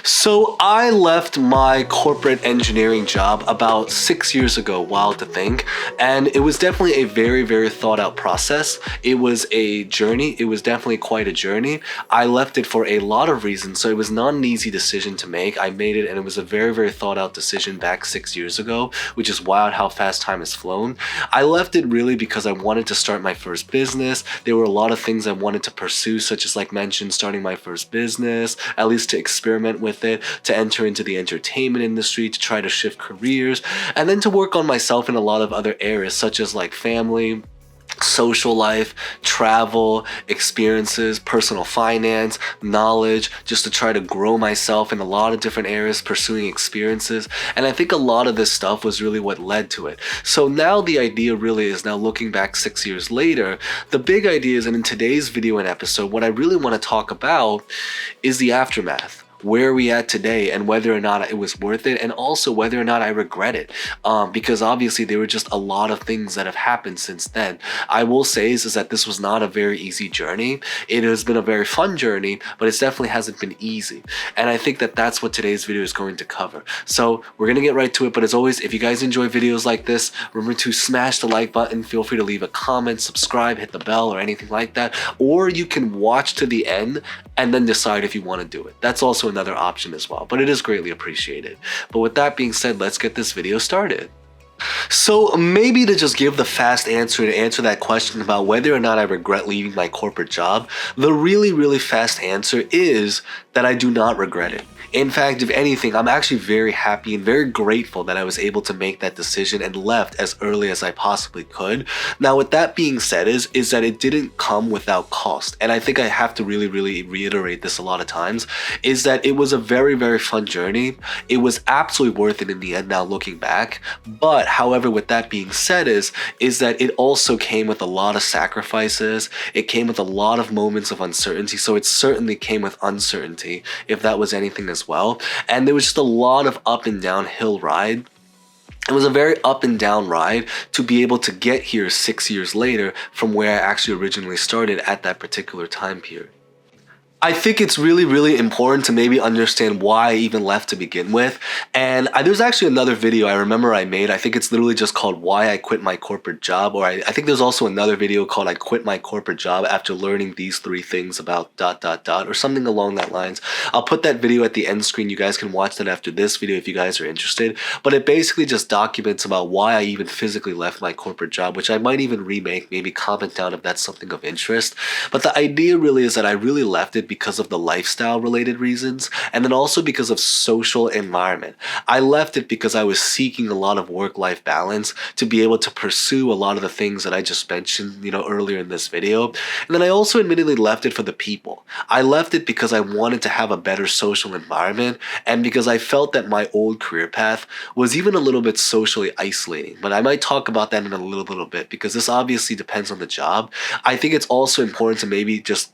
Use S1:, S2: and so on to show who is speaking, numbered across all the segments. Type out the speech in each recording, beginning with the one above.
S1: So I left my corporate engineering job about 6 years ago, wild to think, and it was definitely a very, very thought out process. It was a journey. It was definitely quite a journey. I left it for a lot of reasons, so it was not an easy decision to make. I made it and it was a very, very thought out decision back 6 years ago, which is wild how fast time has flown. I left it really because I wanted to start my first business. There were a lot of things I wanted to pursue, such as, like mentioned, starting my first business, at least to experiment with it, to enter into the entertainment industry, to try to shift careers, and then to work on myself in a lot of other areas, such as like family, social life, travel, experiences, personal finance, knowledge, just to try to grow myself in a lot of different areas, pursuing experiences. And I think a lot of this stuff was really what led to it. So now the idea really is, now looking back 6 years later, the big idea is, and in today's video and episode, what I really want to talk about is the aftermath. Where are we at today, and whether or not it was worth it, and also whether or not I regret it, because obviously there were just a lot of things that have happened since then. I will say is that this was not a very easy journey. It has been a very fun journey, but it definitely hasn't been easy, and I think that that's what today's video is going to cover. So we're gonna get right to it, but as always, if you guys enjoy videos like this, remember to smash the like button. Feel free to leave a comment, subscribe, hit the bell, or anything like that, or you can watch to the end and then decide if you want to do it. That's also another option as well, but it is greatly appreciated. But with that being said, let's get this video started. So maybe to just give the fast answer to answer that question about whether or not I regret leaving my corporate job, the really, really fast answer is that I do not regret it. In fact, if anything, I'm actually very happy and very grateful that I was able to make that decision and left as early as I possibly could. Now, with that being said, is that it didn't come without cost. And I think I have to really, really reiterate this a lot of times, is that it was a very, very fun journey. It was absolutely worth it in the end now looking back. But however, with that being said, is that it also came with a lot of sacrifices. It came with a lot of moments of uncertainty. So it certainly came with uncertainty, if that was anything as well. And there was just a lot of up and down hill ride. It was a very up and down ride to be able to get here 6 years later from where I actually originally started at that particular time period. I think it's really, really important to maybe understand why I even left to begin with. And there's actually another video I remember I made. I think it's literally just called Why I Quit My Corporate Job. Or I think there's also another video called I Quit My Corporate Job After Learning These 3 Things About ... or something along that lines. I'll put that video at the end screen. You guys can watch that after this video if you guys are interested. But it basically just documents about why I even physically left my corporate job, which I might even remake, maybe comment down if that's something of interest. But the idea really is that I really left it because of the lifestyle related reasons, and then also because of social environment. I left it because I was seeking a lot of work-life balance to be able to pursue a lot of the things that I just mentioned, earlier in this video. And then I also admittedly left it for the people. I left it because I wanted to have a better social environment, and because I felt that my old career path was even a little bit socially isolating. But I might talk about that in a little bit, because this obviously depends on the job. I think it's also important to maybe just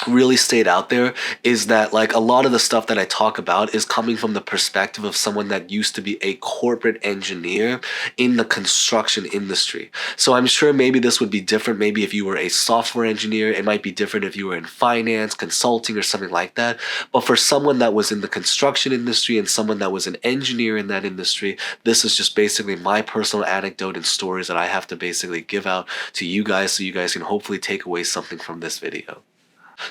S1: really state out there is that, like, a lot of the stuff that I talk about is coming from the perspective of someone that used to be a corporate engineer in the construction industry. So I'm sure maybe this would be different. Maybe if you were a software engineer, it might be different if you were in finance, consulting, or something like that. But for someone that was in the construction industry and someone that was an engineer in that industry, this is just basically my personal anecdote and stories that I have to basically give out to you guys, so you guys can hopefully take away something from this video.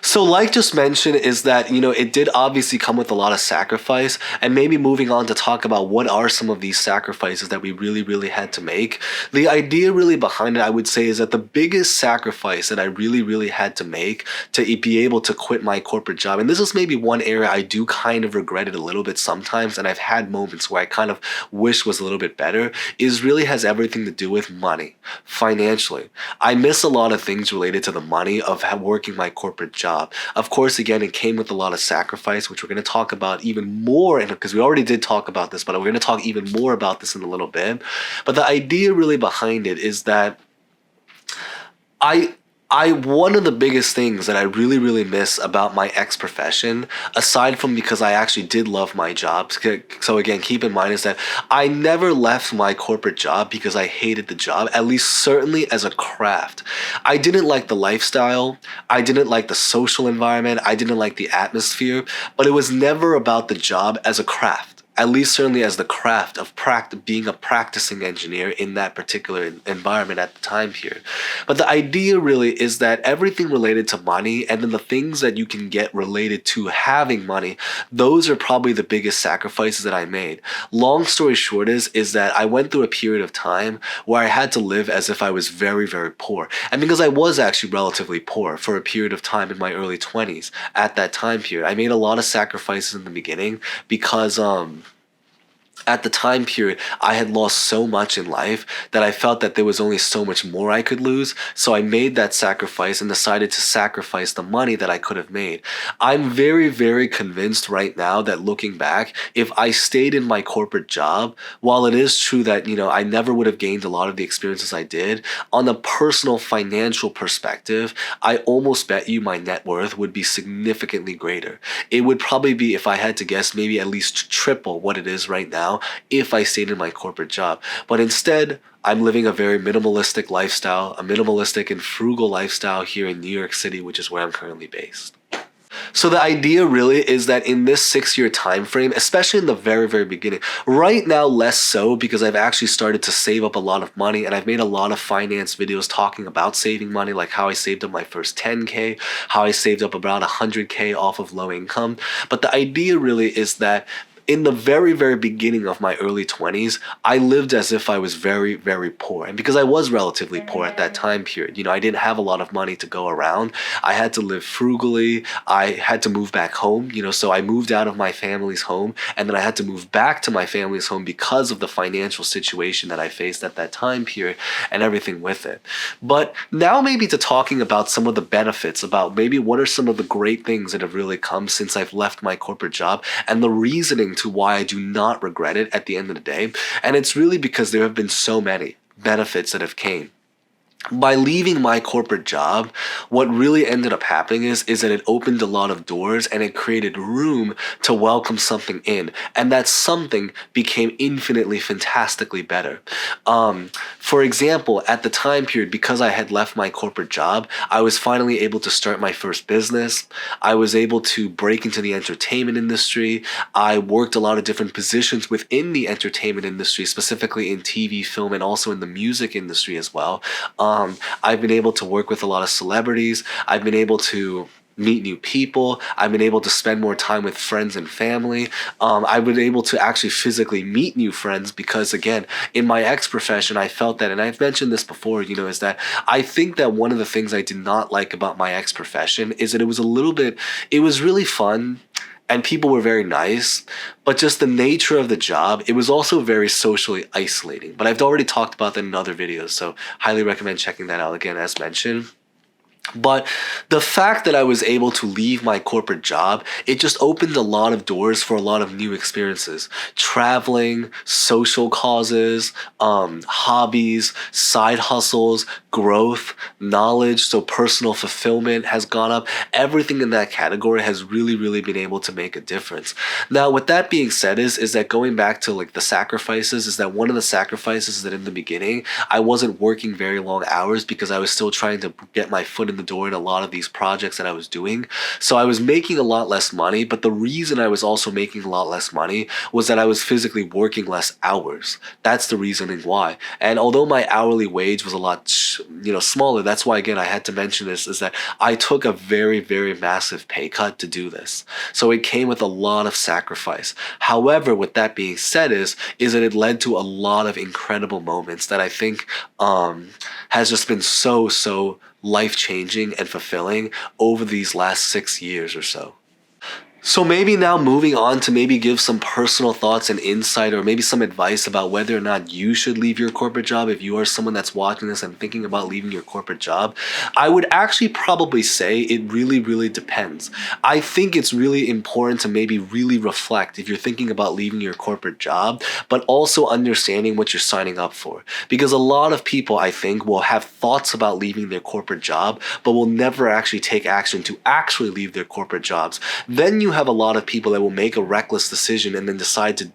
S1: So like just mentioned is that, it did obviously come with a lot of sacrifice, and maybe moving on to talk about what are some of these sacrifices that we really, really had to make. The idea really behind it, I would say, is that the biggest sacrifice that I really, really had to make to be able to quit my corporate job, and this is maybe one area I do kind of regret it a little bit sometimes, and I've had moments where I kind of wish was a little bit better, is really has everything to do with money, financially. I miss a lot of things related to the money of working my corporate job. Of course, again, it came with a lot of sacrifice, which we're going to talk about even more, because we already did talk about this, but we're going to talk even more about this in a little bit. But the idea really behind it is that I miss a lot of things related to the money of working my corporate job. Of course, again, it came with a lot of sacrifice, which we're going to talk about even more, because we already did talk about this, but we're going to talk even more about this in a little bit. But the idea really behind it is that One of the biggest things that I really, really miss about my ex profession, aside from because I actually did love my job, so again, keep in mind is that I never left my corporate job because I hated the job, at least certainly as a craft. I didn't like the lifestyle, I didn't like the social environment, I didn't like the atmosphere, but it was never about the job as a craft. At least certainly as the craft of being a practicing engineer in that particular environment at the time period. But the idea really is that everything related to money and then the things that you can get related to having money, those are probably the biggest sacrifices that I made. Long story short is that I went through a period of time where I had to live as if I was very, very poor. And because I was actually relatively poor for a period of time in my early 20s at that time period, I made a lot of sacrifices in the beginning because at the time period, I had lost so much in life that I felt that there was only so much more I could lose. So I made that sacrifice and decided to sacrifice the money that I could have made. I'm very, very convinced right now that looking back, if I stayed in my corporate job, while it is true that, I never would have gained a lot of the experiences I did, on a personal financial perspective, I almost bet you my net worth would be significantly greater. It would probably be, if I had to guess, maybe at least triple what it is right now if I stayed in my corporate job. But instead, I'm living a very minimalistic lifestyle, a minimalistic and frugal lifestyle here in New York City, which is where I'm currently based. So the idea really is that in this 6-year time frame, especially in the very, very beginning, right now less so because I've actually started to save up a lot of money and I've made a lot of finance videos talking about saving money, like how I saved up my first 10K, how I saved up about 100K off of low income. But the idea really is that in the very, very beginning of my early 20s, I lived as if I was very, very poor. And because I was relatively poor at that time period, I didn't have a lot of money to go around. I had to live frugally. I had to move back home, so I moved out of my family's home and then I had to move back to my family's home because of the financial situation that I faced at that time period and everything with it. But now maybe to talking about some of the benefits, about maybe what are some of the great things that have really come since I've left my corporate job and the reasoning to why I do not regret it at the end of the day. And it's really because there have been so many benefits that have came. By leaving my corporate job, what really ended up happening is that it opened a lot of doors and it created room to welcome something in. And that something became infinitely, fantastically better. For example, at the time period, because I had left my corporate job, I was finally able to start my first business. I was able to break into the entertainment industry. I worked a lot of different positions within the entertainment industry, specifically in TV, film, and also in the music industry as well. I've been able to work with a lot of celebrities. I've been able to meet new people. I've been able to spend more time with friends and family. I've been able to actually physically meet new friends because, again, in my ex profession, I felt that, and I've mentioned this before, is that I think that one of the things I did not like about my ex profession is that it was really fun and people were very nice, but just the nature of the job, it was also very socially isolating. But I've already talked about that in other videos, so highly recommend checking that out again, as mentioned. But the fact that I was able to leave my corporate job, it just opened a lot of doors for a lot of new experiences. Traveling, social causes, hobbies, side hustles, growth, knowledge, so personal fulfillment has gone up. Everything in that category has really, really been able to make a difference. Now, with that being said, is that going back to like the sacrifices, is that one of the sacrifices is that in the beginning, I wasn't working very long hours because I was still trying to get my foot in the door in a lot of these projects that I was doing. So I was making a lot less money, but the reason I was also making a lot less money was that I was physically working less hours. That's the reasoning why. And although my hourly wage was a lot, smaller, that's why, again, I had to mention this, is that I took a very, very massive pay cut to do this. So it came with a lot of sacrifice. However, with that being said is that it led to a lot of incredible moments that I think has just been so life-changing and fulfilling over these last 6 years or so. So maybe now moving on to maybe give some personal thoughts and insight, or maybe some advice about whether or not you should leave your corporate job. If you are someone that's watching this and thinking about leaving your corporate job, I would actually probably say it really, really depends. I think it's really important to maybe really reflect if you're thinking about leaving your corporate job, but also understanding what you're signing up for. Because a lot of people, I think, will have thoughts about leaving their corporate job, but will never actually take action to actually leave their corporate jobs. Then you have a lot of people that will make a reckless decision and then decide to,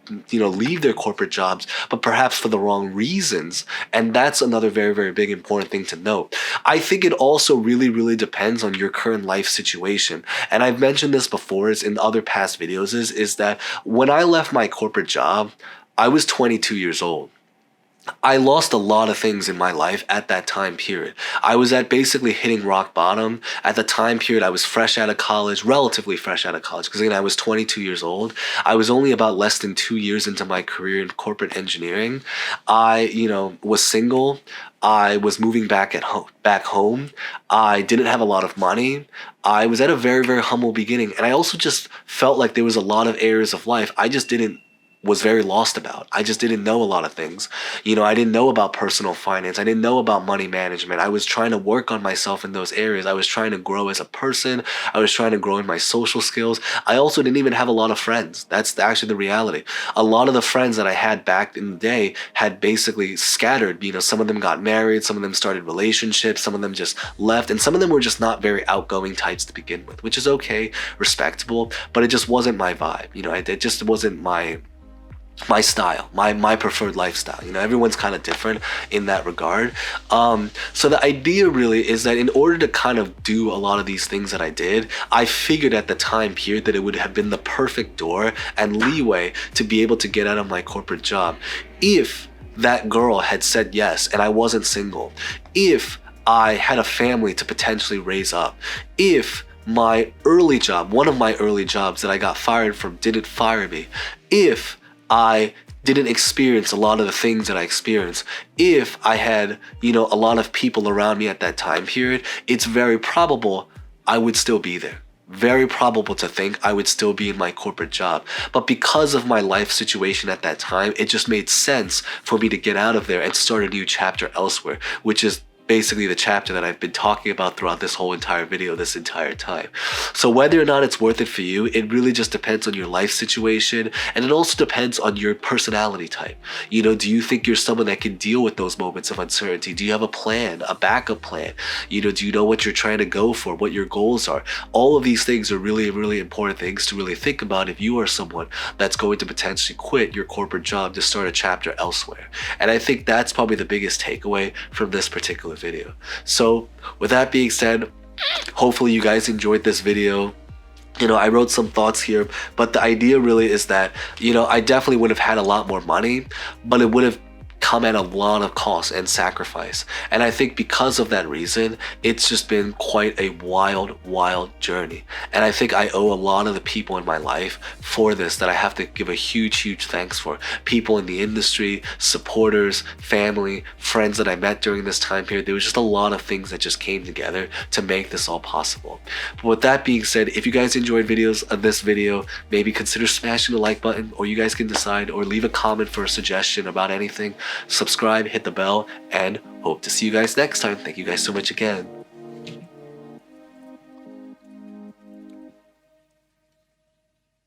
S1: leave their corporate jobs, but perhaps for the wrong reasons. And that's another very, very big important thing to note. I think it also really, really depends on your current life situation. And I've mentioned this before is in other past videos is that when I left my corporate job, I was 22 years old. I lost a lot of things in my life at that time period. I was at basically hitting rock bottom. At the time period, I was fresh out of college, relatively fresh out of college, because again, I was 22 years old. I was only about less than 2 years into my career in corporate engineering. I, was single. I was moving back home. I didn't have a lot of money. I was at a very, very humble beginning. And I also just felt like there was a lot of areas of life I just was very lost about. I just didn't know a lot of things. I didn't know about personal finance. I didn't know about money management. I was trying to work on myself in those areas. I was trying to grow as a person. I was trying to grow in my social skills. I also didn't even have a lot of friends. That's actually the reality. A lot of the friends that I had back in the day had basically scattered. Some of them got married, some of them started relationships, some of them just left, and some of them were just not very outgoing types to begin with, which is okay, respectable, but it just wasn't my vibe. It just wasn't my style, my preferred lifestyle. Everyone's kind of different in that regard. So the idea really is that in order to kind of do a lot of these things that I did, I figured at the time period that it would have been the perfect door and leeway to be able to get out of my corporate job if that girl had said yes and I wasn't single, if I had a family to potentially raise up, if my early job, one of my early jobs that I got fired from, didn't fire me, if I didn't experience a lot of the things that I experienced, if I had, a lot of people around me at that time period, it's very probable I would still be there. Very probable to think I would still be in my corporate job. But because of my life situation at that time, it just made sense for me to get out of there and start a new chapter elsewhere, which is basically the chapter that I've been talking about throughout this whole entire video, this entire time. So whether or not it's worth it for you, it really just depends on your life situation, and it also depends on your personality type. Do you think you're someone that can deal with those moments of uncertainty? Do you have a plan, a backup plan? Do you know what you're trying to go for, what your goals are? All of these things are really, really important things to really think about if you are someone that's going to potentially quit your corporate job to start a chapter elsewhere. And I think that's probably the biggest takeaway from this particular video. So with that being said, hopefully you guys enjoyed this video. I wrote some thoughts here, but the idea really is that, I definitely would have had a lot more money, but it would have come at a lot of cost and sacrifice. And I think because of that reason, it's just been quite a wild, wild journey. And I think I owe a lot of the people in my life for this that I have to give a huge, huge thanks for. People in the industry, supporters, family, friends that I met during this time period. There was just a lot of things that just came together to make this all possible. But with that being said, if you guys enjoyed videos of this video, maybe consider smashing the like button, or you guys can decide, or leave a comment for a suggestion about anything. Subscribe, hit the bell, and hope to see you guys next time. Thank you guys so much again.